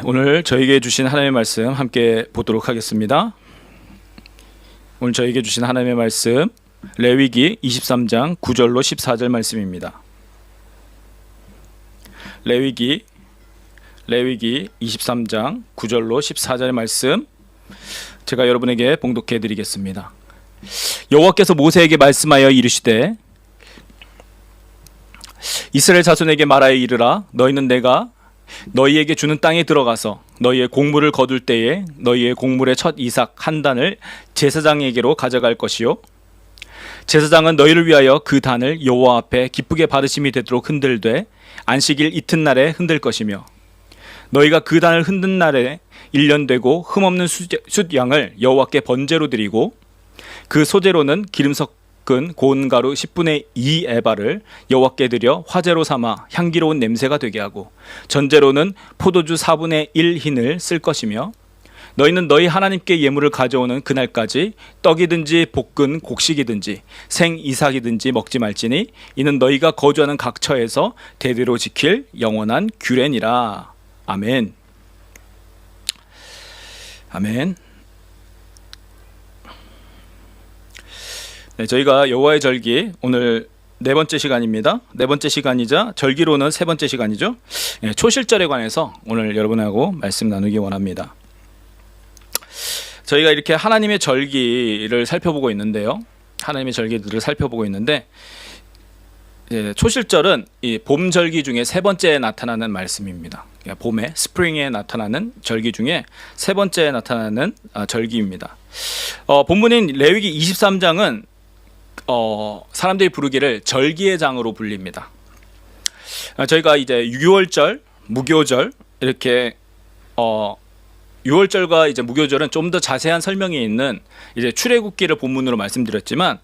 오늘 저에게 주신 하나님의 말씀 함께 보도록 하겠습니다. 오늘 저에게 주신 하나님의 말씀 레위기 23장 9절로 14절 말씀입니다. 레위기 23장 9절로 14절 말씀 제가 여러분에게 봉독해 드리겠습니다. 여호와께서 모세에게 말씀하여 이르시되 이스라엘 자손에게 말하여 이르라. 너희는 내가 너희에게 주는 땅에 들어가서 너희의 곡물을 거둘 때에 너희의 곡물의 첫 이삭 한 단을 제사장에게로 가져갈 것이요 제사장은 너희를 위하여 그 단을 여호와 앞에 기쁘게 받으심이 되도록 흔들되 안식일 이튿날에 흔들 것이며 너희가 그 단을 흔든 날에 1년 되고 흠없는 숫양을 여호와께 번제로 드리고 그 소제로는 기름 섞은 고운 가루 10분의 2 에바를 여호와께 드려 화제로 삼아 향기로운 냄새가 되게 하고 전제로는 포도주 4분의 1 흰을 쓸 것이며 너희는 너희 하나님께 예물을 가져오는 그날까지 떡이든지 볶은 곡식이든지 생 이삭이든지 먹지 말지니 이는 너희가 거주하는 각 처에서 대대로 지킬 영원한 규례니라. 아멘. 아멘. 네, 저희가 여호와의 절기 오늘 네 번째 시간입니다. 네 번째 시간이자 절기로는 세 번째 시간이죠. 네, 초실절에 관해서 오늘 여러분하고 말씀 나누기 원합니다. 저희가 이렇게 하나님의 절기를 살펴보고 있는데요. 하나님의 절기들을 살펴보고 있는데 초실절은 이 봄 절기 중에 세 번째에 나타나는 말씀입니다. 봄에 스프링에 나타나는 절기 중에 세 번째에 나타나는 절기입니다. 본문인 레위기 23장은 사람들이 부르기를 절기의 장으로 불립니다. 저희가 이제 6월절, 무교절 이렇게 6월절과 이제 무교절은 좀 더 자세한 설명이 있는 이제 출애굽기를 본문으로 말씀드렸지만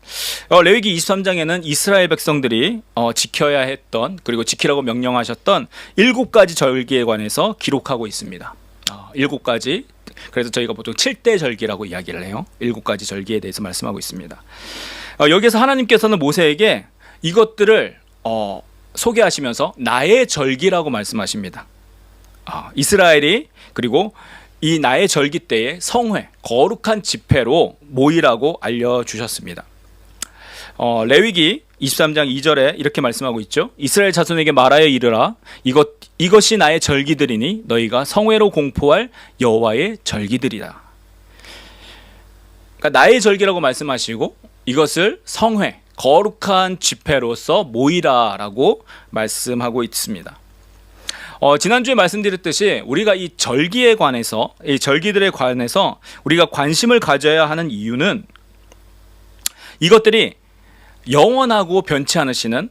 레위기 23장에는 이스라엘 백성들이 지켜야 했던 그리고 지키라고 명령하셨던 7가지 절기에 관해서 기록하고 있습니다. 7가지. 그래서 저희가 보통 7대 절기라고 이야기를 해요. 7가지 절기에 대해서 말씀하고 있습니다. 여기서 하나님께서는 모세에게 이것들을 소개하시면서 나의 절기라고 말씀하십니다. 이스라엘이 그리고 이 나의 절기 때에 성회, 거룩한 집회로 모이라고 알려주셨습니다. 레위기 23장 2절에 이렇게 말씀하고 있죠. 이스라엘 자손에게 말하여 이르라. 이것이 나의 절기들이니 너희가 성회로 공포할 여호와의 절기들이다. 그러니까 나의 절기라고 말씀하시고 이것을 성회, 거룩한 집회로서 모이라라고 말씀하고 있습니다. 지난주에 말씀드렸듯이 우리가 이 절기에 관해서, 이 절기들에 관해서 우리가 관심을 가져야 하는 이유는 이것들이 영원하고 변치 않으시는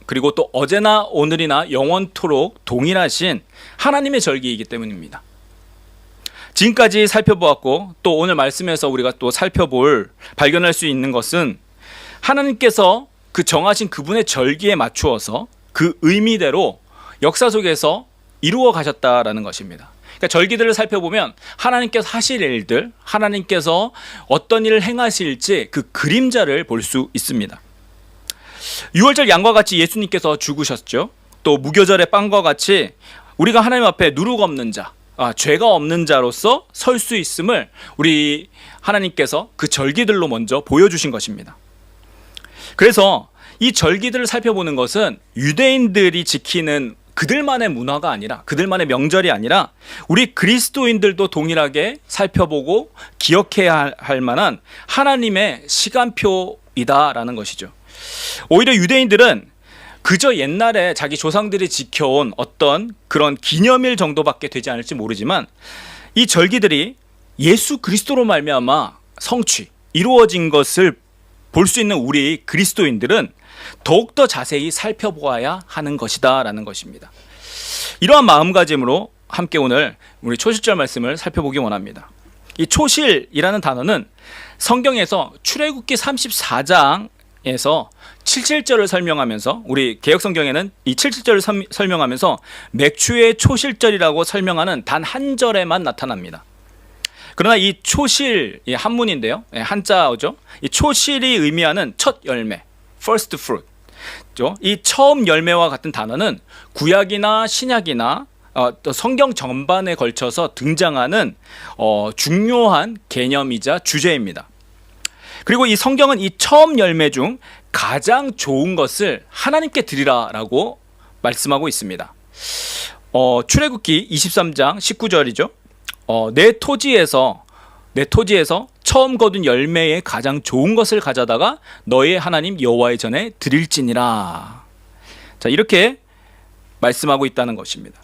그리고 또 어제나 오늘이나 영원토록 동일하신 하나님의 절기이기 때문입니다. 지금까지 살펴보았고 또 오늘 말씀에서 우리가 또 발견할 수 있는 것은 하나님께서 그 정하신 그분의 절기에 맞추어서 그 의미대로 역사 속에서 이루어 가셨다라는 것입니다. 그러니까 절기들을 살펴보면 하나님께서 하실 일들, 하나님께서 어떤 일을 행하실지 그 그림자를 볼 수 있습니다. 6월절 양과 같이 예수님께서 죽으셨죠. 또 무교절의 빵과 같이 우리가 하나님 앞에 누룩 없는 자, 죄가 없는 자로서 설 수 있음을 우리 하나님께서 그 절기들로 먼저 보여주신 것입니다. 그래서 이 절기들을 살펴보는 것은 유대인들이 지키는 그들만의 문화가 아니라 그들만의 명절이 아니라 우리 그리스도인들도 동일하게 살펴보고 기억해야 할 만한 하나님의 시간표이다라는 것이죠. 오히려 유대인들은 그저 옛날에 자기 조상들이 지켜온 어떤 그런 기념일 정도밖에 되지 않을지 모르지만 이 절기들이 예수 그리스도로 말미암아 성취, 이루어진 것을 볼 수 있는 우리 그리스도인들은 더욱더 자세히 살펴보아야 하는 것이다 라는 것입니다. 이러한 마음가짐으로 함께 오늘 우리 초실절 말씀을 살펴보기 원합니다. 이 초실이라는 단어는 성경에서 출애굽기 34장에서 77절을 설명하면서 우리 개역성경에는 이 77절을 설명하면서 맥추의 초실절이라고 설명하는 단 한 절에만 나타납니다. 그러나 이 초실, 이 한문인데요. 한자어죠. 이 초실이 의미하는 첫 열매, first fruit. 이 처음 열매와 같은 단어는 구약이나 신약이나 또 성경 전반에 걸쳐서 등장하는 중요한 개념이자 주제입니다. 그리고 이 성경은 이 처음 열매 중 가장 좋은 것을 하나님께 드리라라고 말씀하고 있습니다. 출애굽기 23장 19절이죠. 내 토지에서 처음 거둔 열매의 가장 좋은 것을 가져다가 너의 하나님 여호와의 전에 드릴지니라. 자, 이렇게 말씀하고 있다는 것입니다.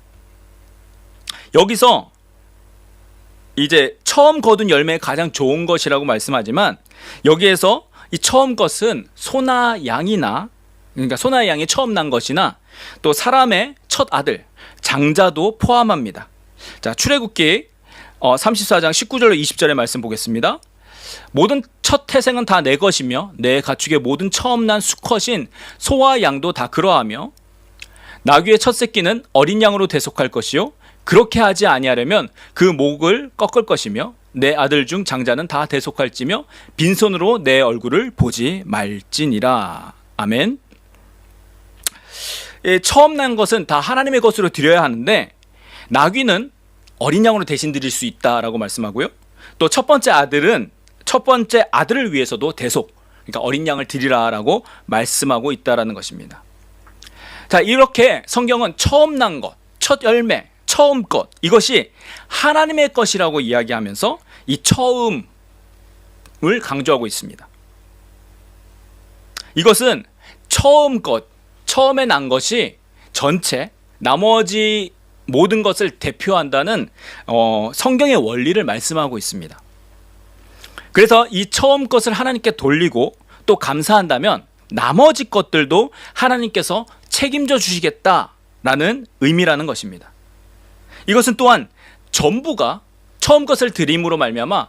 여기서 이제 처음 거둔 열매의 가장 좋은 것이라고 말씀하지만 여기에서 이 처음 것은 소나 양이나, 그러니까 소나 양이 처음 난 것이나 또 사람의 첫 아들, 장자도 포함합니다. 자, 출애굽기 34장 19절로 20절의 말씀 보겠습니다. 모든 첫 태생은 다 내 것이며 내 가축의 모든 처음 난 수컷인 소와 양도 다 그러하며 나귀의 첫 새끼는 어린 양으로 대속할 것이요 그렇게 하지 아니하려면 그 목을 꺾을 것이며 내 아들 중 장자는 다 대속할지며 빈손으로 내 얼굴을 보지 말지니라. 아멘. 처음 난 것은 다 하나님의 것으로 드려야 하는데 나귀는 어린 양으로 대신 드릴 수 있다라고 말씀하고요. 또 첫 번째 아들을 위해서도 대속, 그러니까 어린 양을 드리라라고 말씀하고 있다라는 것입니다. 자, 이렇게 성경은 처음 난 것, 첫 열매, 처음 것, 이것이 하나님의 것이라고 이야기하면서 이 처음을 강조하고 있습니다. 이것은 처음 것, 처음에 난 것이 전체 나머지 모든 것을 대표한다는 성경의 원리를 말씀하고 있습니다. 그래서 이 처음 것을 하나님께 돌리고 또 감사한다면 나머지 것들도 하나님께서 책임져 주시겠다라는 의미라는 것입니다. 이것은 또한 전부가 처음 것을 드림으로 말미암아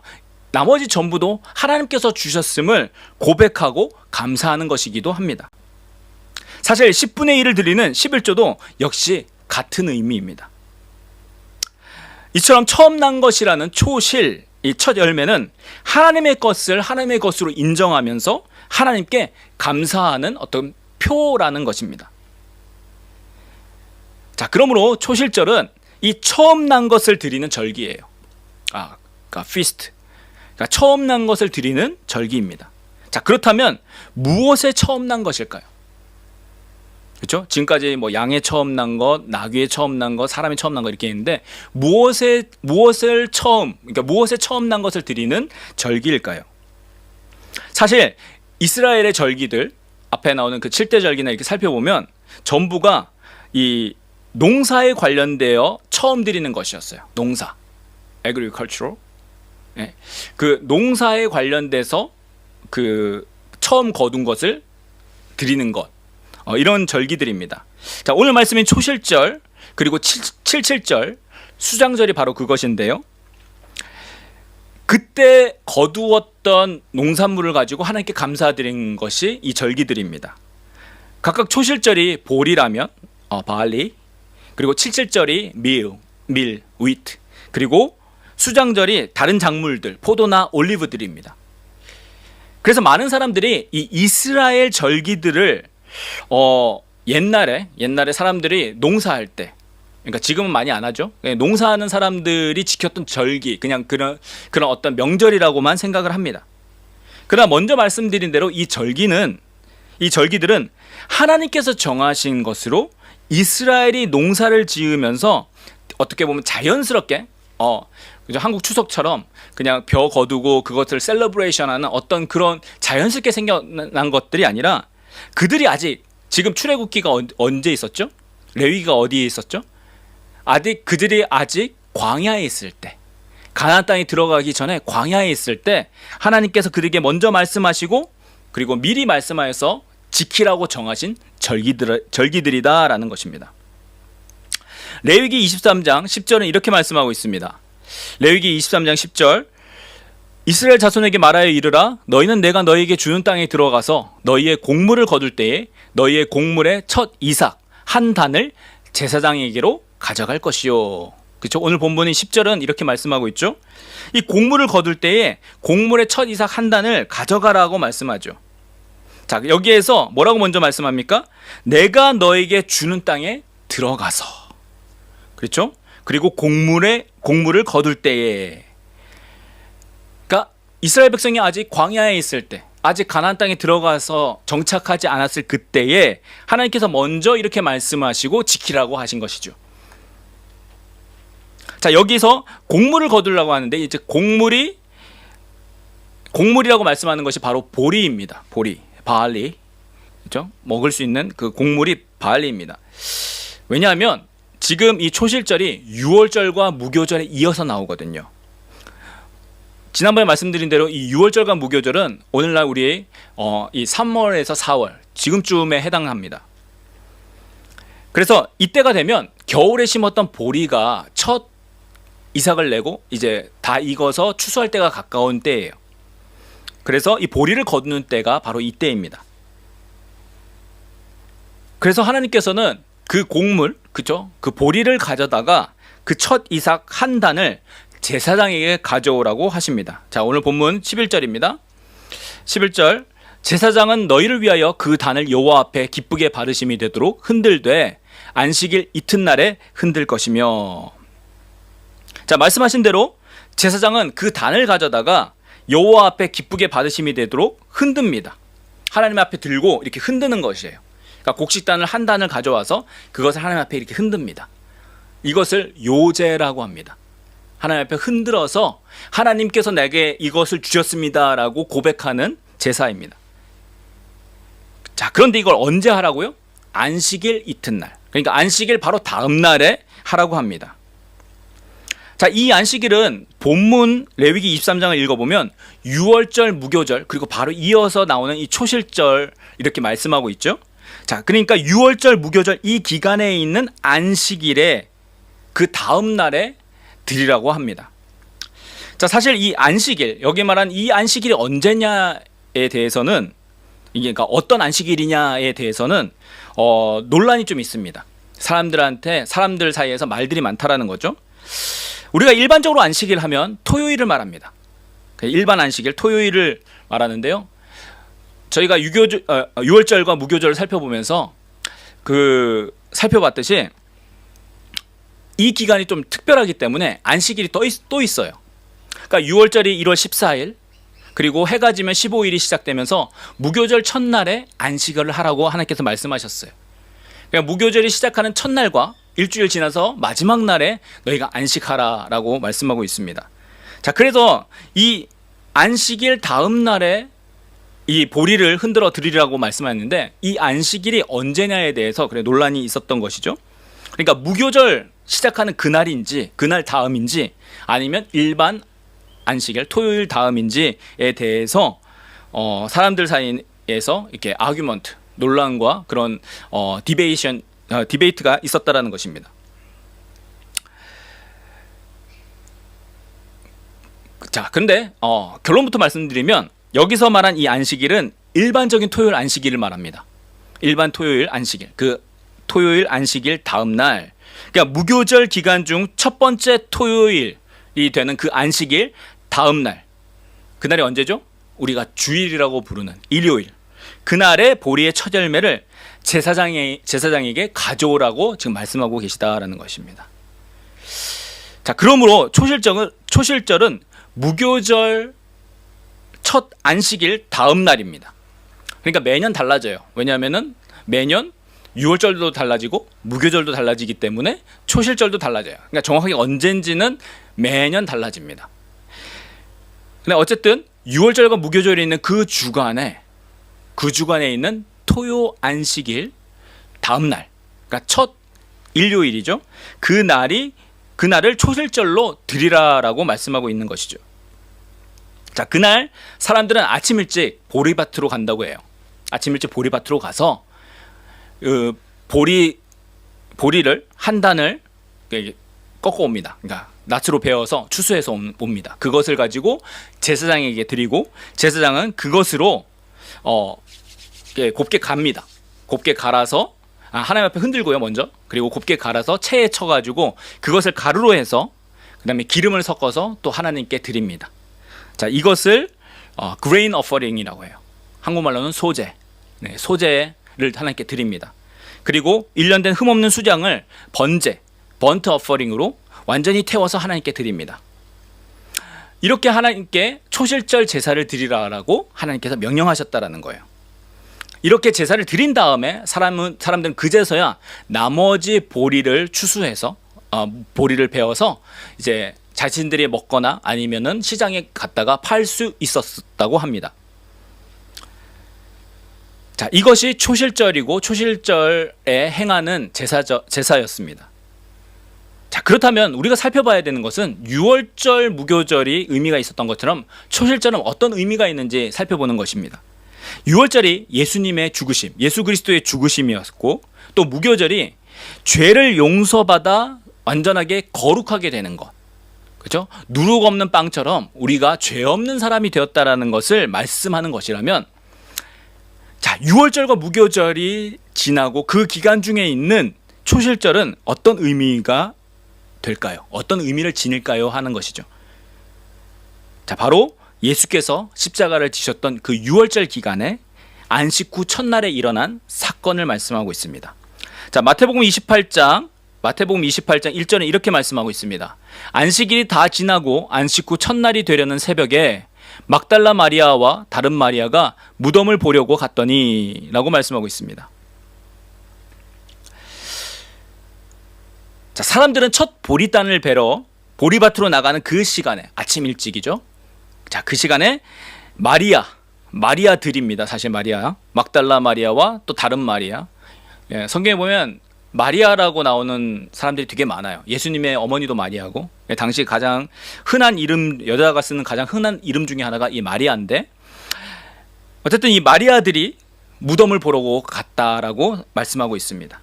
나머지 전부도 하나님께서 주셨음을 고백하고 감사하는 것이기도 합니다. 사실 10분의 1을 드리는 11조도 역시 같은 의미입니다. 이처럼 처음 난 것이라는 초실, 이 첫 열매는 하나님의 것을 하나님의 것으로 인정하면서 하나님께 감사하는 어떤 표라는 것입니다. 자, 그러므로 초실절은 이 처음 난 것을 드리는 절기예요. 그러니까 feast. 그러니까 처음 난 것을 드리는 절기입니다. 자, 그렇다면 무엇에 처음 난 것일까요? 그렇죠? 지금까지 뭐 양의 처음 난 것, 나귀의 처음 난 것, 사람의 처음 난 것 이렇게 있는데 무엇에 처음 난 것을 드리는 절기일까요? 사실 이스라엘의 절기들 앞에 나오는 그 7대 절기나 이렇게 살펴보면 전부가 이 농사에 관련되어 처음 드리는 것이었어요. 농사, agricultural. 네. 그 농사에 관련돼서 그 처음 거둔 것을 드리는 것. 이런 절기들입니다. 자, 오늘 말씀인 초실절 그리고 77절 수장절이 바로 그것인데요. 그때 거두었던 농산물을 가지고 하나님께 감사드린 것이 이 절기들입니다. 각각 초실절이 볼이라면 바알리, 그리고 77절이 밀, wheat, 그리고 수장절이 다른 작물들, 포도나 올리브들입니다. 그래서 많은 사람들이 이 이스라엘 절기들을 옛날에 사람들이 농사할 때, 그러니까 지금은 많이 안 하죠. 농사하는 사람들이 지켰던 절기, 그냥 그런 어떤 명절이라고만 생각을 합니다. 그러나 먼저 말씀드린 대로 이 절기들은 하나님께서 정하신 것으로 이스라엘이 농사를 지으면서 어떻게 보면 자연스럽게 그죠? 한국 추석처럼 그냥 벼 거두고 그것을 셀러브레이션하는 어떤 그런 자연스럽게 생겨난 것들이 아니라 그들이 아직 지금 출애굽기가 언제 있었죠? 레위기가 어디에 있었죠? 그들이 아직 광야에 있을 때, 가나안 땅에 들어가기 전에 광야에 있을 때 하나님께서 그들에게 먼저 말씀하시고 그리고 미리 말씀하여서 지키라고 정하신 절기들이다라는 것입니다. 레위기 23장 10절은 이렇게 말씀하고 있습니다. 레위기 23장 10절 이스라엘 자손에게 말하여 이르라 너희는 내가 너희에게 주는 땅에 들어가서 너희의 곡물을 거둘 때에 너희의 곡물의 첫 이삭 한 단을 제사장에게로 가져갈 것이요. 그렇죠? 오늘 본문인 10절은 이렇게 말씀하고 있죠. 이 곡물을 거둘 때에 곡물의 첫 이삭 한 단을 가져가라고 말씀하죠. 자, 여기에서 뭐라고 먼저 말씀합니까? 내가 너에게 주는 땅에 들어가서. 그렇죠? 그리고 곡물을 거둘 때에, 그러니까 이스라엘 백성이 아직 광야에 있을 때, 아직 가나안 땅에 들어가서 정착하지 않았을 그때에 하나님께서 먼저 이렇게 말씀하시고 지키라고 하신 것이죠. 자, 여기서 곡물을 거두려고 하는데, 이제 곡물이라고 말씀하는 것이 바로 보리입니다. 보리, 바알리, 그렇죠? 먹을 수 있는 그 곡물이 바알리입니다. 왜냐하면 지금 이 초실절이 유월절과 무교절에 이어서 나오거든요. 지난번에 말씀드린 대로 이 유월절과 무교절은 오늘날 우리 이 3월에서 4월 지금쯤에 해당합니다. 그래서 이때가 되면 겨울에 심었던 보리가 첫 이삭을 내고 이제 다 익어서 추수할 때가 가까운 때예요. 그래서 이 보리를 거두는 때가 바로 이때입니다. 그래서 하나님께서는 그 곡물, 그죠? 그 보리를 가져다가 그 첫 이삭 한 단을 제사장에게 가져오라고 하십니다. 자, 오늘 본문 11절입니다. 11절, 제사장은 너희를 위하여 그 단을 여호와 앞에 기쁘게 바르심이 되도록 흔들되 안식일 이튿날에 흔들 것이며. 자, 말씀하신 대로 제사장은 그 단을 가져다가 여호와 앞에 기쁘게 받으심이 되도록 흔듭니다. 하나님 앞에 들고 이렇게 흔드는 것이에요. 그러니까 곡식단을 한 단을 가져와서 그것을 하나님 앞에 이렇게 흔듭니다. 이것을 요제라고 합니다. 하나님 앞에 흔들어서 하나님께서 내게 이것을 주셨습니다라고 고백하는 제사입니다. 자, 그런데 이걸 언제 하라고요? 안식일 이튿날. 그러니까 안식일 바로 다음 날에 하라고 합니다. 자, 이 안식일은 본문 레위기 23장을 읽어보면 유월절, 무교절, 그리고 바로 이어서 나오는 이 초실절 이렇게 말씀하고 있죠. 자, 그러니까 유월절, 무교절 이 기간에 있는 안식일에 그 다음 날에 드리라고 합니다. 자, 사실 이 안식일, 여기 말한 이 안식일이 언제냐에 대해서는, 이게 그러니까 어떤 안식일이냐에 대해서는 논란이 좀 있습니다. 사람들 사이에서 말들이 많다라는 거죠. 우리가 일반적으로 안식일 하면 토요일을 말합니다. 일반 안식일 토요일을 말하는데요. 저희가 유월절과 무교절을 살펴보면서 살펴봤듯이 이 기간이 좀 특별하기 때문에 안식일이 또 있어요. 그러니까 유월절이 1월 14일, 그리고 해가 지면 15일이 시작되면서 무교절 첫날에 안식일을 하라고 하나님께서 말씀하셨어요. 그러니까 무교절이 시작하는 첫날과 일주일 지나서 마지막 날에 너희가 안식하라라고 말씀하고 있습니다. 자, 그래서 이 안식일 다음 날에 이 보리를 흔들어 드리라고 말씀하셨는데, 이 안식일이 언제냐에 대해서 논란이 있었던 것이죠. 그러니까 무교절 시작하는 그날인지 그날 다음인지 아니면 일반 안식일 토요일 다음인지에 대해서 사람들 사이에서 이렇게 아규먼트, 논란과 그런 디베이트가 있었다라는 것입니다. 자, 근데 결론부터 말씀드리면 여기서 말한 이 안식일은 일반적인 토요일 안식일을 말합니다. 일반 토요일 안식일, 그 토요일 안식일 다음 날, 그러니까 무교절 기간 중 첫 번째 토요일이 되는 그 안식일 다음 날, 그날이 언제죠? 우리가 주일이라고 부르는 일요일, 그날의 보리의 첫 열매를 제사장에게 가져오라고 지금 말씀하고 계시다라는 것입니다. 자, 그러므로 초실절은 무교절 첫 안식일 다음 날입니다. 그러니까 매년 달라져요. 왜냐하면은 매년 유월절도 달라지고 무교절도 달라지기 때문에 초실절도 달라져요. 그러니까 정확하게 언젠지는 매년 달라집니다. 근데 어쨌든 유월절과 무교절이 있는 그 주간에 있는 토요 안식일 다음 날, 그러니까 첫 일요일이죠. 그날을 초실절로 드리라라고 말씀하고 있는 것이죠. 자, 그날 사람들은 아침 일찍 보리밭으로 간다고 해요. 아침 일찍 보리밭으로 가서 보리를 한 단을 꺾어 옵니다. 그러니까 낫으로 베어서 추수해서 옵니다. 그것을 가지고 제사장에게 드리고 제사장은 그것으로 곱게 갑니다. 곱게 갈아서 하나님 앞에 흔들고요, 먼저. 그리고 곱게 갈아서 체에 쳐가지고 그것을 가루로 해서 그 다음에 기름을 섞어서 또 하나님께 드립니다. 자, 이것을 grain offering이라고 해요. 한국말로는 소제. 소제를 하나님께 드립니다. 그리고 1년 된 흠없는 수장을 번제, 번트 어퍼링으로 완전히 태워서 하나님께 드립니다. 이렇게 하나님께 초실절 제사를 드리라라고 하나님께서 명령하셨다라는 거예요. 이렇게 제사를 드린 다음에 사람들은 그제서야 나머지 보리를 추수해서 보리를 베어서 이제 자신들이 먹거나 아니면은 시장에 갔다가 팔 수 있었다고 합니다. 자, 이것이 초실절이고 초실절에 행하는 제사였습니다. 자, 그렇다면 우리가 살펴봐야 되는 것은 유월절 무교절이 의미가 있었던 것처럼 초실절은 어떤 의미가 있는지 살펴보는 것입니다. 유월절이 예수님의 죽으심, 예수 그리스도의 죽으심이었고, 또 무교절이 죄를 용서받아 완전하게 거룩하게 되는 것, 그렇죠? 누룩 없는 빵처럼 우리가 죄 없는 사람이 되었다라는 것을 말씀하는 것이라면, 자, 유월절과 무교절이 지나고 그 기간 중에 있는 초실절은 어떤 의미가 될까요? 어떤 의미를 지닐까요? 하는 것이죠. 자, 바로 예수께서 십자가를 지셨던 그 유월절 기간에 안식 후 첫날에 일어난 사건을 말씀하고 있습니다. 자, 마태복음 28장 1절에 이렇게 말씀하고 있습니다. 안식일이 다 지나고 안식 후 첫날이 되려는 새벽에 막달라 마리아와 다른 마리아가 무덤을 보려고 갔더니 라고 말씀하고 있습니다. 자, 사람들은 첫 보리단을 베러 보리밭으로 나가는 그 시간에, 아침 일찍이죠. 자, 그 시간에 마리아들입니다. 사실 마리아, 막달라 마리아와 또 다른 마리아. 예, 성경에 보면 마리아라고 나오는 사람들이 되게 많아요. 예수님의 어머니도 마리아고, 예, 당시 가장 흔한 이름, 여자가 쓰는 가장 흔한 이름 중에 하나가 이 마리아인데, 어쨌든 이 마리아들이 무덤을 보러 갔다라고 말씀하고 있습니다.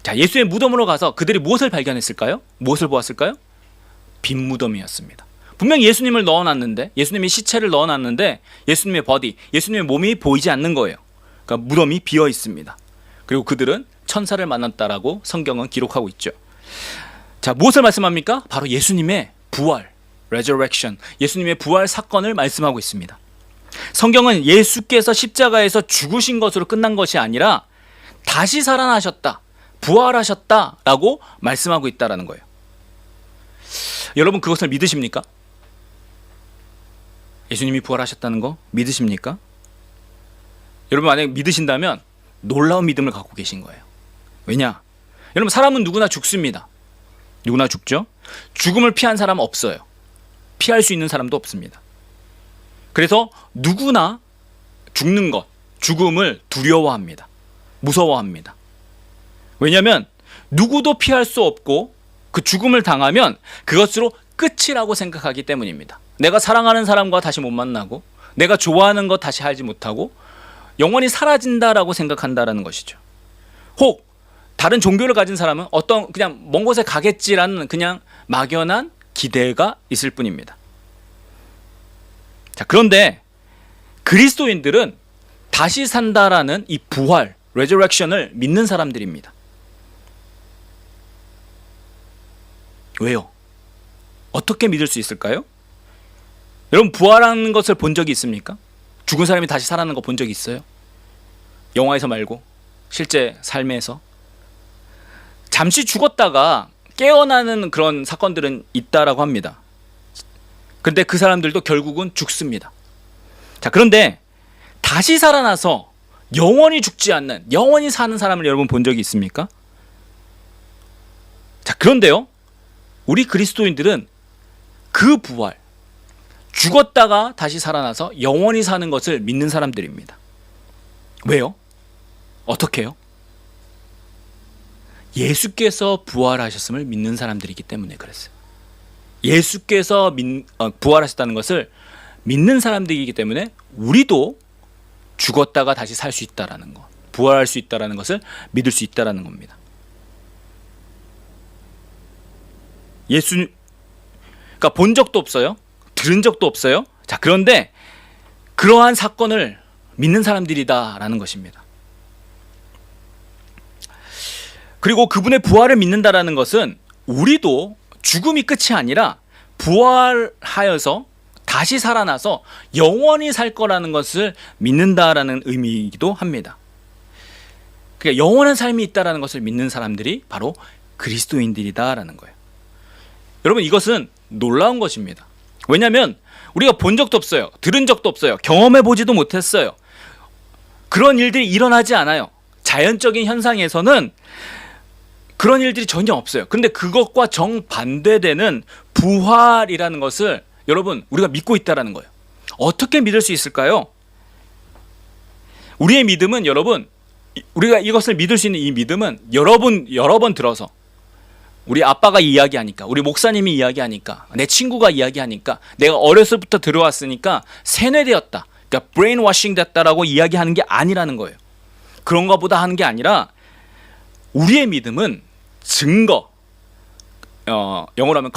자, 예수의 무덤으로 가서 그들이 무엇을 발견했을까요? 무엇을 보았을까요? 빈 무덤이었습니다. 분명히 예수님을 넣어놨는데, 예수님의 시체를 넣어놨는데 예수님의 버디, 예수님의 몸이 보이지 않는 거예요. 그러니까 무덤이 비어 있습니다. 그리고 그들은 천사를 만났다라고 성경은 기록하고 있죠. 자, 무엇을 말씀합니까? 바로 예수님의 부활, resurrection, 예수님의 부활 사건을 말씀하고 있습니다. 성경은 예수께서 십자가에서 죽으신 것으로 끝난 것이 아니라 다시 살아나셨다, 부활하셨다라고 말씀하고 있다라는 거예요. 여러분, 그것을 믿으십니까? 예수님이 부활하셨다는 거 믿으십니까? 여러분, 만약에 믿으신다면 놀라운 믿음을 갖고 계신 거예요. 왜냐? 여러분, 사람은 누구나 죽습니다. 누구나 죽죠? 죽음을 피한 사람은 없어요. 피할 수 있는 사람도 없습니다. 그래서 누구나 죽는 것, 죽음을 두려워합니다. 무서워합니다. 왜냐하면 누구도 피할 수 없고 그 죽음을 당하면 그것으로 끝이라고 생각하기 때문입니다. 내가 사랑하는 사람과 다시 못 만나고, 내가 좋아하는 것 다시 하지 못하고 영원히 사라진다라고 생각한다라는 것이죠. 혹 다른 종교를 가진 사람은 어떤 그냥 먼 곳에 가겠지라는 그냥 막연한 기대가 있을 뿐입니다. 자, 그런데 그리스도인들은 다시 산다라는 이 부활, resurrection을 믿는 사람들입니다. 왜요? 어떻게 믿을 수 있을까요? 여러분, 부활하는 것을 본 적이 있습니까? 죽은 사람이 다시 살아나는 거 본 적이 있어요? 영화에서 말고 실제 삶에서. 잠시 죽었다가 깨어나는 그런 사건들은 있다라고 합니다. 그런데 그 사람들도 결국은 죽습니다. 자, 그런데 다시 살아나서 영원히 죽지 않는, 영원히 사는 사람을 여러분 본 적이 있습니까? 자, 그런데요, 우리 그리스도인들은 그 부활, 죽었다가 다시 살아나서 영원히 사는 것을 믿는 사람들입니다. 왜요? 어떻게요? 예수께서 부활하셨음을 믿는 사람들이기 때문에 그랬어요. 예수께서 부활하셨다는 것을 믿는 사람들이기 때문에 우리도 죽었다가 다시 살 수 있다라는 것, 부활할 수 있다라는 것을 믿을 수 있다라는 겁니다. 그러니까 본 적도 없어요. 들은 적도 없어요. 자, 그런데 그러한 사건을 믿는 사람들이다라는 것입니다. 그리고 그분의 부활을 믿는다라는 것은 우리도 죽음이 끝이 아니라 부활하여서 다시 살아나서 영원히 살 거라는 것을 믿는다라는 의미이기도 합니다. 그러니까 영원한 삶이 있다라는 것을 믿는 사람들이 바로 그리스도인들이다라는 거예요. 여러분, 이것은 놀라운 것입니다. 왜냐하면 우리가 본 적도 없어요. 들은 적도 없어요. 경험해 보지도 못했어요. 그런 일들이 일어나지 않아요. 자연적인 현상에서는 그런 일들이 전혀 없어요. 근데 그것과 정반대되는 부활이라는 것을 여러분, 우리가 믿고 있다라는 거예요. 어떻게 믿을 수 있을까요? 우리의 믿음은 여러분, 우리가 이것을 믿을 수 있는 이 믿음은 여러 번 들어서 우리 아빠가 이야기하니까, 우리 목사님이 이야기하니까, 내 친구가 이야기하니까, 내가 어렸을 때부터 들어왔으니까 세뇌되었다, 그러니까 브레인워싱 됐다라고 이야기하는 게 아니라는 거예요. 그런가 보다 하는 게 아니라 우리의 믿음은 증거, 영어로 하면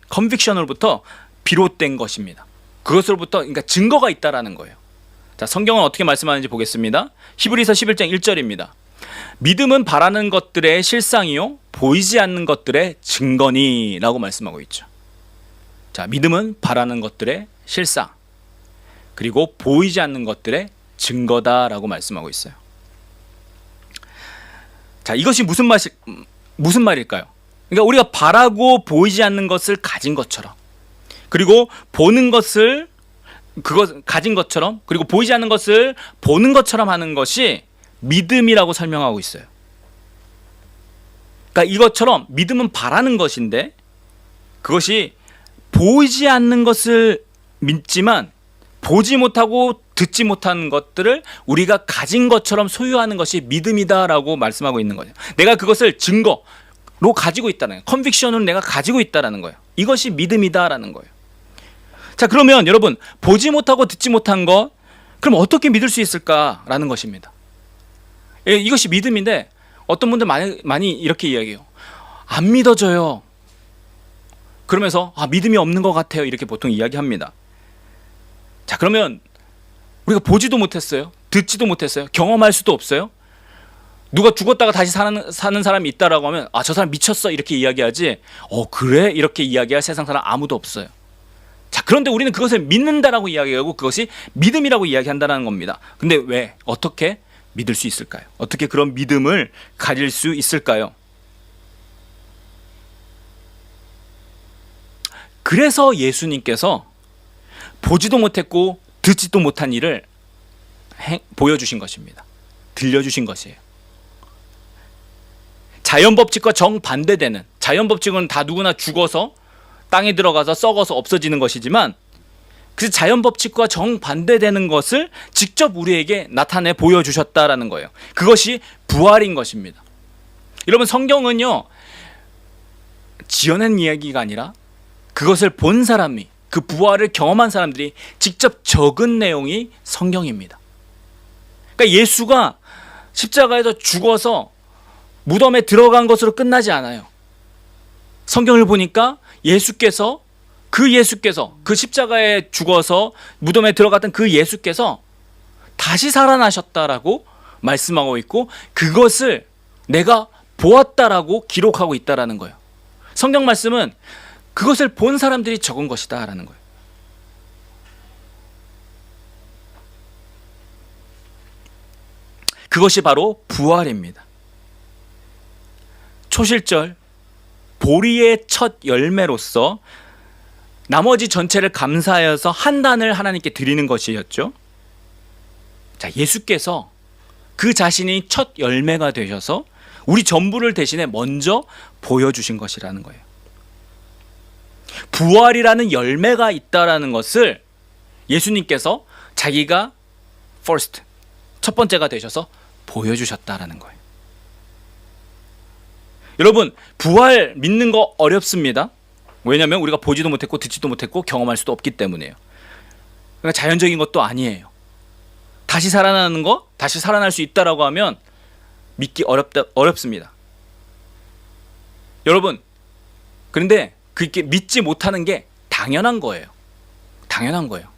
컨빅션으로부터 비롯된 것입니다. 그것으로부터, 그러니까 증거가 있다라는 거예요. 자, 성경은 어떻게 말씀하는지 보겠습니다. 히브리서 11장 1절입니다. 믿음은 바라는 것들의 실상이요 보이지 않는 것들의 증거니 라고 말씀하고 있죠. 자, 믿음은 바라는 것들의 실상, 그리고 보이지 않는 것들의 증거다라고 말씀하고 있어요. 자, 이것이 무슨 말일까요? 그러니까 우리가 바라고 보이지 않는 것을 가진 것처럼, 그리고 보는 것을 가진 것처럼, 그리고 보이지 않는 것을 보는 것처럼 하는 것이 믿음이라고 설명하고 있어요. 그러니까 이것처럼 믿음은 바라는 것인데, 그것이 보이지 않는 것을 믿지만 보지 못하고 듣지 못하는 것들을 우리가 가진 것처럼 소유하는 것이 믿음이다라고 말씀하고 있는 거예요. 내가 그것을 증거로 가지고 있다는 거예요. 컨빅션으로 내가 가지고 있다는 거예요. 이것이 믿음이다라는 거예요. 자, 그러면 여러분, 보지 못하고 듣지 못한 것, 그럼 어떻게 믿을 수 있을까라는 것입니다. 이것이 믿음인데, 어떤 분들 많이 이렇게 이야기해요. 안 믿어져요. 그러면서 믿음이 없는 것 같아요, 이렇게 보통 이야기합니다. 자, 그러면 우리가 보지도 못했어요, 듣지도 못했어요, 경험할 수도 없어요. 누가 죽었다가 다시 사는 사람이 있다라고 하면 저 사람 미쳤어 이렇게 이야기하지, 그래? 이렇게 이야기할 세상 사람 아무도 없어요. 자, 그런데 우리는 그것을 믿는다라고 이야기하고 그것이 믿음이라고 이야기한다는 겁니다. 근데 왜? 어떻게 믿을 수 있을까요? 어떻게 그런 믿음을 가질 수 있을까요? 그래서 예수님께서 보지도 못했고 듣지도 못한 일을 보여주신 것입니다. 들려주신 것이에요. 자연법칙과 정반대되는, 자연법칙은 다 누구나 죽어서 땅에 들어가서 썩어서 없어지는 것이지만, 그 자연법칙과 정반대되는 것을 직접 우리에게 나타내 보여주셨다라는 거예요. 그것이 부활인 것입니다. 여러분, 성경은요, 지어낸 이야기가 아니라 그것을 본 사람이, 그 부활을 경험한 사람들이 직접 적은 내용이 성경입니다. 그러니까 예수가 십자가에서 죽어서 무덤에 들어간 것으로 끝나지 않아요. 성경을 보니까 예수께서 그 십자가에 죽어서 무덤에 들어갔던 그 예수께서 다시 살아나셨다라고 말씀하고 있고, 그것을 내가 보았다라고 기록하고 있다라는 거예요. 성경 말씀은 그것을 본 사람들이 적은 것이다라는 거예요. 그것이 바로 부활입니다. 초실절 보리의 첫 열매로서 나머지 전체를 감사하여서 한 단을 하나님께 드리는 것이었죠. 자, 예수께서 그 자신이 첫 열매가 되셔서 우리 전부를 대신에 먼저 보여주신 것이라는 거예요. 부활이라는 열매가 있다라는 것을 예수님께서 자기가 first, 첫 번째가 되셔서 보여주셨다라는 거예요. 여러분, 부활 믿는 거 어렵습니다. 왜냐하면 우리가 보지도 못했고 듣지도 못했고 경험할 수도 없기 때문이에요. 그러니까 자연적인 것도 아니에요. 다시 살아나는 거, 다시 살아날 수 있다라고 하면 믿기 어렵습니다. 여러분, 그런데 그렇게 믿지 못하는 게 당연한 거예요. 당연한 거예요.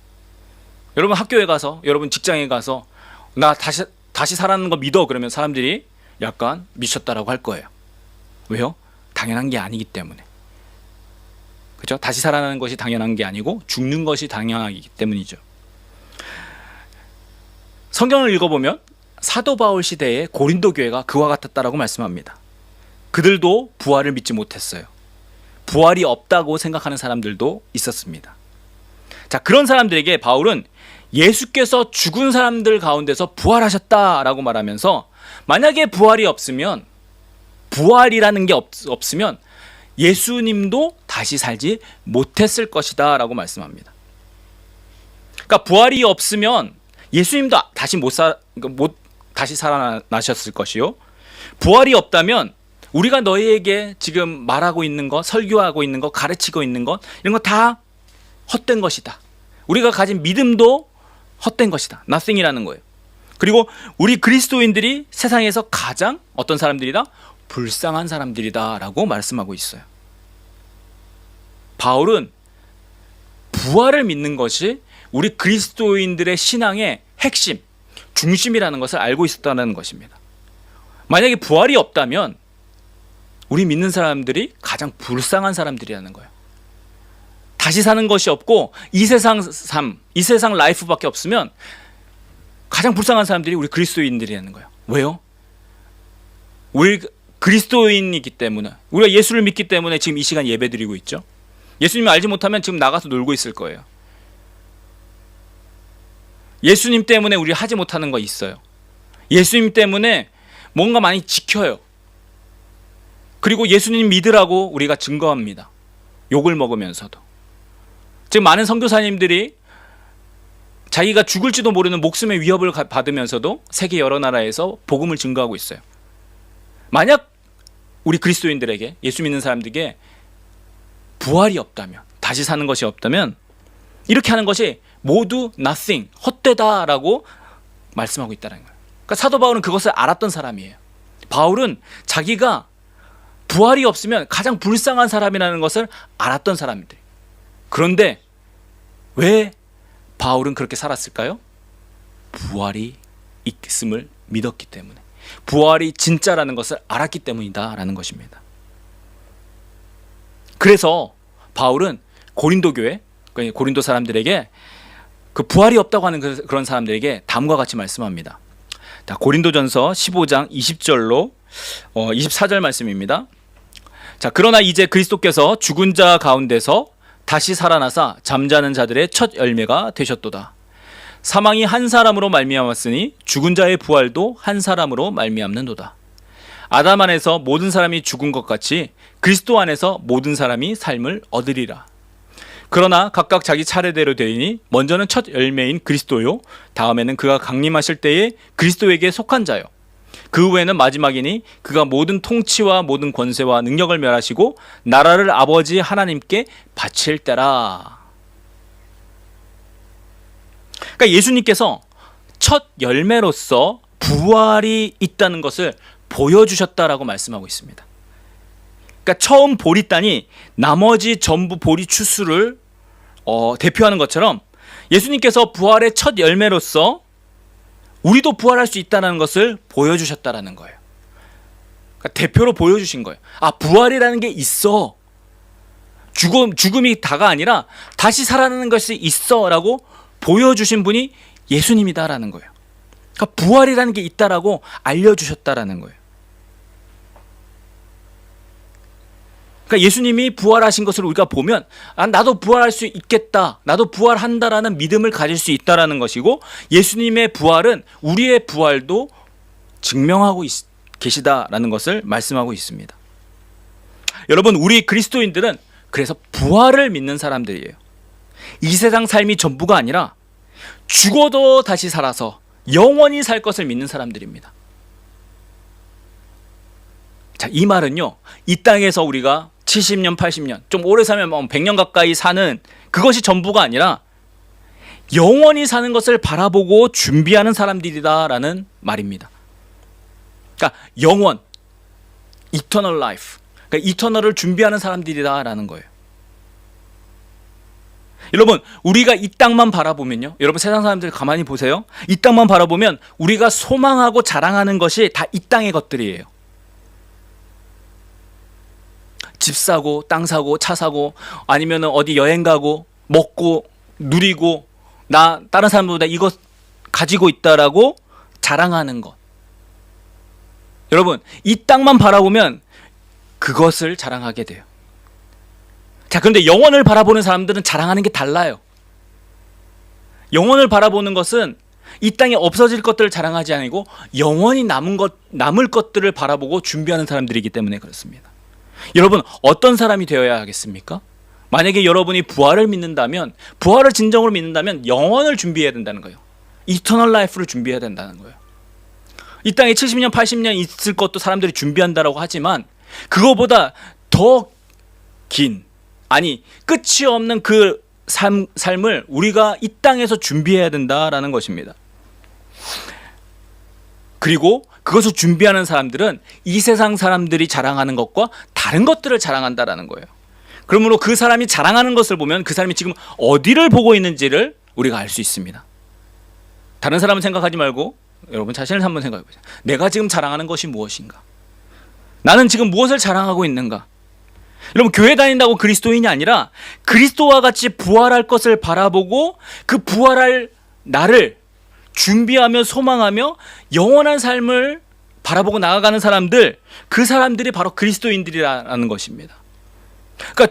여러분, 학교에 가서, 여러분 직장에 가서 나 다시 살아나는 거 믿어 그러면 사람들이 약간 미쳤다라고 할 거예요. 왜요? 당연한 게 아니기 때문에. 그렇죠? 다시 살아나는 것이 당연한 게 아니고 죽는 것이 당연하기 때문이죠. 성경을 읽어보면 사도 바울 시대의 고린도 교회가 그와 같았다라고 말씀합니다. 그들도 부활을 믿지 못했어요. 부활이 없다고 생각하는 사람들도 있었습니다. 자, 그런 사람들에게 바울은 예수께서 죽은 사람들 가운데서 부활하셨다라고 말하면서, 만약에 부활이 없으면, 부활이라는 게 없으면 예수님도 다시 살지 못했을 것이다 라고 말씀합니다. 그러니까 부활이 없으면 예수님도 다시 살아나셨을 것이요, 부활이 없다면 우리가 너희에게 지금 말하고 있는 것, 설교하고 있는 것, 가르치고 있는 것, 이런 거 다 헛된 것이다. 우리가 가진 믿음도 헛된 것이다. nothing이라는 거예요. 그리고 우리 그리스도인들이 세상에서 가장 어떤 사람들이다? 불쌍한 사람들이다 라고 말씀하고 있어요. 바울은 부활을 믿는 것이 우리 그리스도인들의 신앙의 핵심, 중심이라는 것을 알고 있었다는 것입니다. 만약에 부활이 없다면 우리 믿는 사람들이 가장 불쌍한 사람들이라는 거예요. 다시 사는 것이 없고 이 세상 삶, 이 세상 라이프밖에 없으면 가장 불쌍한 사람들이 우리 그리스도인들이라는 거예요. 왜요? 우리 그리스도인이기 때문에, 우리가 예수를 믿기 때문에 지금 이 시간 예배드리고 있죠. 예수님을 알지 못하면 지금 나가서 놀고 있을 거예요. 예수님 때문에 우리 하지 못하는 거 있어요. 예수님 때문에 뭔가 많이 지켜요. 그리고 예수님 믿으라고 우리가 증거합니다. 욕을 먹으면서도. 지금 많은 선교사님들이 자기가 죽을지도 모르는 목숨의 위협을 받으면서도 세계 여러 나라에서 복음을 증거하고 있어요. 만약 우리 그리스도인들에게, 예수 믿는 사람들에게 부활이 없다면, 다시 사는 것이 없다면 이렇게 하는 것이 모두 nothing, 헛되다라고 말씀하고 있다는 거예요. 그러니까 사도 바울은 그것을 알았던 사람이에요. 바울은 자기가 부활이 없으면 가장 불쌍한 사람이라는 것을 알았던 사람들. 그런데 왜 바울은 그렇게 살았을까요? 부활이 있음을 믿었기 때문에, 부활이 진짜라는 것을 알았기 때문이다라는 것입니다. 그래서 바울은 고린도 교회, 고린도 사람들에게 그 부활이 없다고 하는 그런 사람들에게 다음과 같이 말씀합니다. 고린도전서 15장 20절로 24절 말씀입니다. 자, 그러나 이제 그리스도께서 죽은 자 가운데서 다시 살아나사 잠자는 자들의 첫 열매가 되셨도다. 사망이 한 사람으로 말미암았으니 죽은 자의 부활도 한 사람으로 말미암는도다. 아담 안에서 모든 사람이 죽은 것 같이 그리스도 안에서 모든 사람이 삶을 얻으리라. 그러나 각각 자기 차례대로 되리니 먼저는 첫 열매인 그리스도요, 다음에는 그가 강림하실 때에 그리스도에게 속한 자요, 그 후에는 마지막이니 그가 모든 통치와 모든 권세와 능력을 멸하시고 나라를 아버지 하나님께 바칠 때라. 그러니까 예수님께서 첫 열매로서 부활이 있다는 것을 보여주셨다라고 말씀하고 있습니다. 그러니까 처음 보리 따니 나머지 전부 보리 추수를 대표하는 것처럼 예수님께서 부활의 첫 열매로서 우리도 부활할 수 있다는 것을 보여주셨다라는 거예요. 그러니까 대표로 보여주신 거예요. 아, 부활이라는 게 있어. 죽음이 다가 아니라 다시 살아나는 것이 있어라고 보여주신 분이 예수님이다라는 거예요. 그러니까 부활이라는 게 있다라고 알려주셨다라는 거예요. 그러니까 예수님이 부활하신 것을 우리가 보면, 아, 나도 부활할 수 있겠다, 나도 부활한다라는 믿음을 가질 수 있다라는 것이고, 예수님의 부활은 우리의 부활도 증명하고 계시다라는 것을 말씀하고 있습니다. 여러분, 우리 그리스도인들은 그래서 부활을 믿는 사람들이에요. 이 세상 삶이 전부가 아니라 죽어도 다시 살아서 영원히 살 것을 믿는 사람들입니다. 자, 이 말은요, 이 땅에서 우리가 70년, 80년, 좀 오래 살면 100년 가까이 사는 그것이 전부가 아니라 영원히 사는 것을 바라보고 준비하는 사람들이다라는 말입니다. 그러니까 영원, eternal life, 그러니까 이터널을 준비하는 사람들이다라는 거예요. 여러분, 우리가 이 땅만 바라보면요, 여러분 세상 사람들 가만히 보세요. 이 땅만 바라보면 우리가 소망하고 자랑하는 것이 다 이 땅의 것들이에요. 집 사고, 땅 사고, 차 사고, 아니면 어디 여행 가고, 먹고, 누리고, 나 다른 사람보다 이거 가지고 있다라고 자랑하는 것. 여러분, 이 땅만 바라보면 그것을 자랑하게 돼요. 자, 그런데 영원을 바라보는 사람들은 자랑하는 게 달라요. 영원을 바라보는 것은 이 땅에 없어질 것들을 자랑하지 아니고 영원히 남을 것들을 바라보고 준비하는 사람들이기 때문에 그렇습니다. 여러분, 어떤 사람이 되어야 하겠습니까? 만약에 여러분이 부활을 믿는다면, 부활을 진정으로 믿는다면 영원을 준비해야 된다는 거예요. 이터널 라이프를 준비해야 된다는 거예요. 이 땅에 70년, 80년 있을 것도 사람들이 준비한다라고 하지만 그거보다 더 긴, 아니 끝이 없는 그 삶을 우리가 이 땅에서 준비해야 된다라는 것입니다. 그리고 그것을 준비하는 사람들은 이 세상 사람들이 자랑하는 것과 다른 것들을 자랑한다라는 거예요. 그러므로 그 사람이 자랑하는 것을 보면 그 사람이 지금 어디를 보고 있는지를 우리가 알 수 있습니다. 다른 사람은 생각하지 말고 여러분 자신을 한번 생각해 보세요. 내가 지금 자랑하는 것이 무엇인가? 나는 지금 무엇을 자랑하고 있는가? 여러분, 교회 다닌다고 그리스도인이 아니라 그리스도와 같이 부활할 것을 바라보고 그 부활할 나를 준비하며 소망하며 영원한 삶을 바라보고 나아가는 사람들, 그 사람들이 바로 그리스도인들이라는 것입니다. 그러니까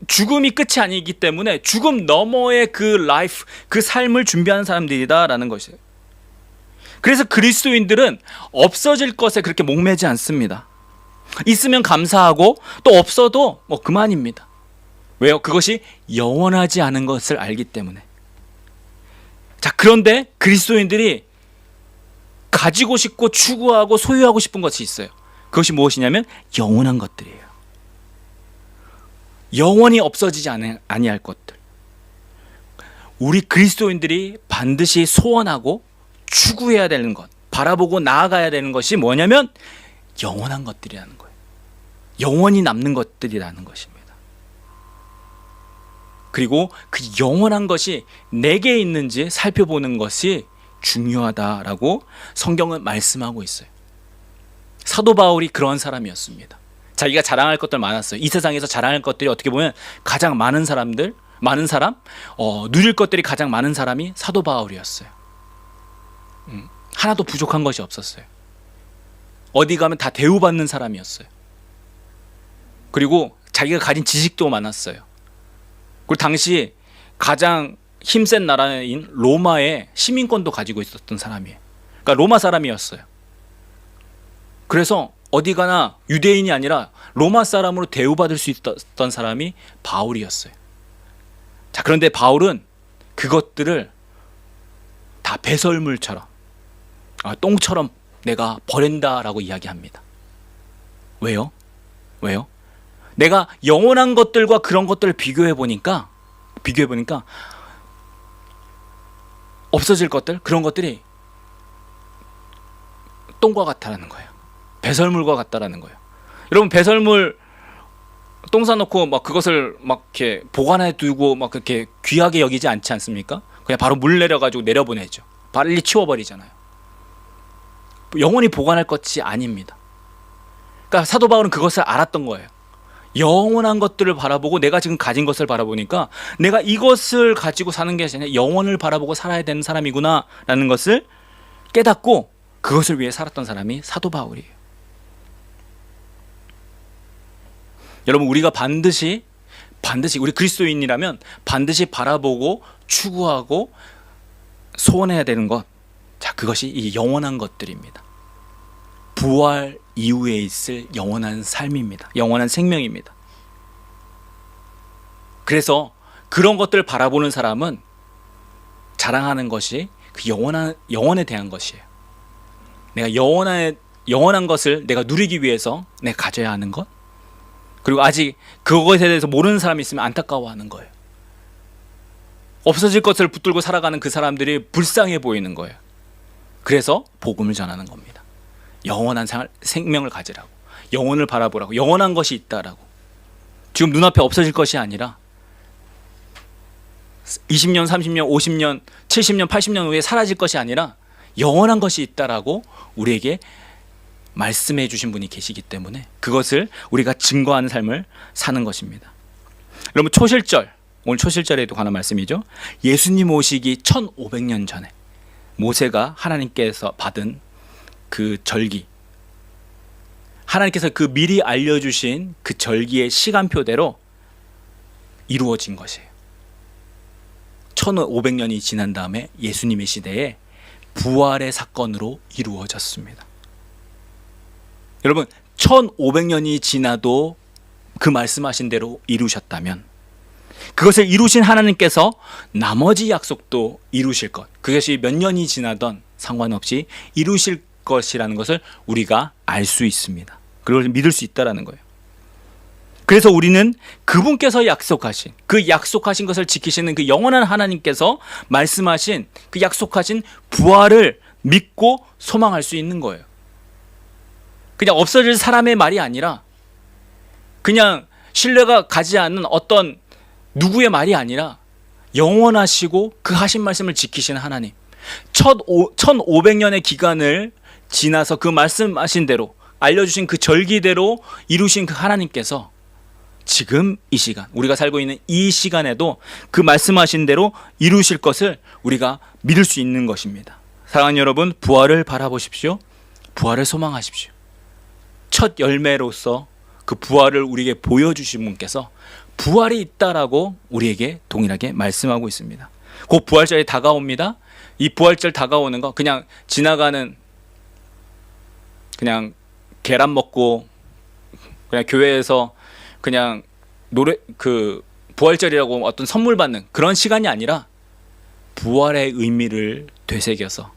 죽음이 끝이 아니기 때문에 죽음 너머의 그 라이프, 그 삶을 준비하는 사람들이다라는 것이에요. 그래서 그리스도인들은 없어질 것에 그렇게 목매지 않습니다. 있으면 감사하고 또 없어도 뭐 그만입니다. 왜요? 그것이 영원하지 않은 것을 알기 때문에. 자, 그런데 그리스도인들이 가지고 싶고 추구하고 소유하고 싶은 것이 있어요. 그것이 무엇이냐면 영원한 것들이에요. 영원히 없어지지 아니할 것들. 우리 그리스도인들이 반드시 소원하고 추구해야 되는 것, 바라보고 나아가야 되는 것이 뭐냐면 영원한 것들이라는 거예요. 영원히 남는 것들이라는 것입니다. 그리고 그 영원한 것이 내게 있는지 살펴보는 것이 중요하다라고 성경은 말씀하고 있어요. 사도 바울이 그런 사람이었습니다. 자기가 자랑할 것들 많았어요. 이 세상에서 자랑할 것들이 어떻게 보면 가장 많은 사람, 누릴 것들이 가장 많은 사람이 사도 바울이었어요. 하나도 부족한 것이 없었어요. 어디 가면 다 대우받는 사람이었어요. 그리고 자기가 가진 지식도 많았어요. 그리고 당시 가장 힘센 나라인 로마의 시민권도 가지고 있었던 사람이에요. 그러니까 로마 사람이었어요. 그래서 어디 가나 유대인이 아니라 로마 사람으로 대우받을 수 있었던 사람이 바울이었어요. 자, 그런데 바울은 그것들을 다 배설물처럼, 똥처럼 내가 버린다라고 이야기합니다. 왜요? 내가 영원한 것들과 그런 것들을 비교해 보니까 없어질 것들, 그런 것들이 똥과 같다라는 거예요. 배설물과 같다라는 거예요. 여러분, 배설물 똥 싸놓고 막 그것을 막 이렇게 보관해 두고 막 그렇게 귀하게 여기지 않지 않습니까? 그냥 바로 물 내려가지고 내려보내죠. 빨리 치워버리잖아요. 영원히 보관할 것이 아닙니다. 그러니까 사도 바울은 그것을 알았던 거예요. 영원한 것들을 바라보고 내가 지금 가진 것을 바라보니까 내가 이것을 가지고 사는 게 아니라 영원을 바라보고 살아야 되는 사람이구나 라는 것을 깨닫고 그것을 위해 살았던 사람이 사도 바울이에요. 여러분, 우리가 반드시 우리 그리스도인이라면 반드시 바라보고 추구하고 소원해야 되는 것, 자, 그것이 이 영원한 것들입니다. 부활 이후에 있을 영원한 삶입니다. 영원한 생명입니다. 그래서 그런 것들을 바라보는 사람은 자랑하는 것이 그 영원에 대한 것이에요. 내가 영원한 것을 내가 누리기 위해서 내가 가져야 하는 것, 그리고 아직 그것에 대해서 모르는 사람이 있으면 안타까워하는 거예요. 없어질 것을 붙들고 살아가는 그 사람들이 불쌍해 보이는 거예요. 그래서 복음을 전하는 겁니다. 영원한 생명을 가지라고, 영원을 바라보라고, 영원한 것이 있다라고. 지금 눈앞에 없어질 것이 아니라 20년, 30년, 50년, 70년, 80년 후에 사라질 것이 아니라 영원한 것이 있다라고 우리에게 말씀해 주신 분이 계시기 때문에 그것을 우리가 증거하는 삶을 사는 것입니다. 여러분, 오늘 초실절에도 관한 말씀이죠. 예수님 오시기 1500년 전에 모세가 하나님께서 받은 그 절기, 하나님께서 그 미리 알려주신 그 절기의 시간표대로 이루어진 것이에요. 1500년이 지난 다음에 예수님의 시대에 부활의 사건으로 이루어졌습니다. 여러분, 1500년이 지나도 그 말씀하신 대로 이루셨다면 그것을 이루신 하나님께서 나머지 약속도 이루실 것, 그것이 몇 년이 지나던 상관없이 이루실 것이라는 것을 우리가 알 수 있습니다. 그걸 믿을 수 있다는 거예요. 그래서 우리는 그분께서 약속하신, 그 약속하신 것을 지키시는 그 영원한 하나님께서 말씀하신 그 약속하신 부활을 믿고 소망할 수 있는 거예요. 그냥 없어질 사람의 말이 아니라, 그냥 신뢰가 가지 않는 어떤 누구의 말이 아니라 영원하시고 그 하신 말씀을 지키시는 하나님, 1500년의 기간을 지나서 그 말씀하신 대로 알려주신 그 절기대로 이루신 그 하나님께서 지금 이 시간, 우리가 살고 있는 이 시간에도 그 말씀하신 대로 이루실 것을 우리가 믿을 수 있는 것입니다. 사랑하는 여러분, 부활을 바라보십시오. 부활을 소망하십시오. 첫 열매로서 그 부활을 우리에게 보여주신 분께서 부활이 있다라고 우리에게 동일하게 말씀하고 있습니다. 곧 부활절이 다가옵니다. 이 부활절 다가오는 거 그냥 지나가는, 그냥 계란 먹고 그냥 교회에서 그냥 부활절이라고 어떤 선물 받는 그런 시간이 아니라 부활의 의미를 되새겨서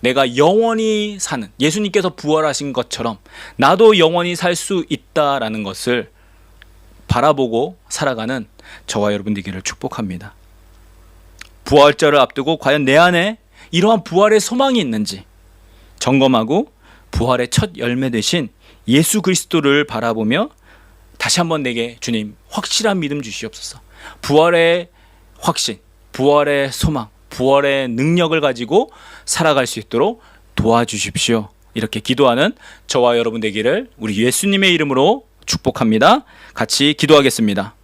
내가 영원히 사는, 예수님께서 부활하신 것처럼 나도 영원히 살 수 있다라는 것을 바라보고 살아가는 저와 여러분 되기를 축복합니다. 부활절을 앞두고 과연 내 안에 이러한 부활의 소망이 있는지 점검하고 부활의 첫 열매 되신 예수 그리스도를 바라보며 다시 한번 내게 주님 확실한 믿음 주시옵소서. 부활의 확신, 부활의 소망, 부활의 능력을 가지고 살아갈 수 있도록 도와주십시오. 이렇게 기도하는 저와 여러분 되기를 우리 예수님의 이름으로 축복합니다. 같이 기도하겠습니다.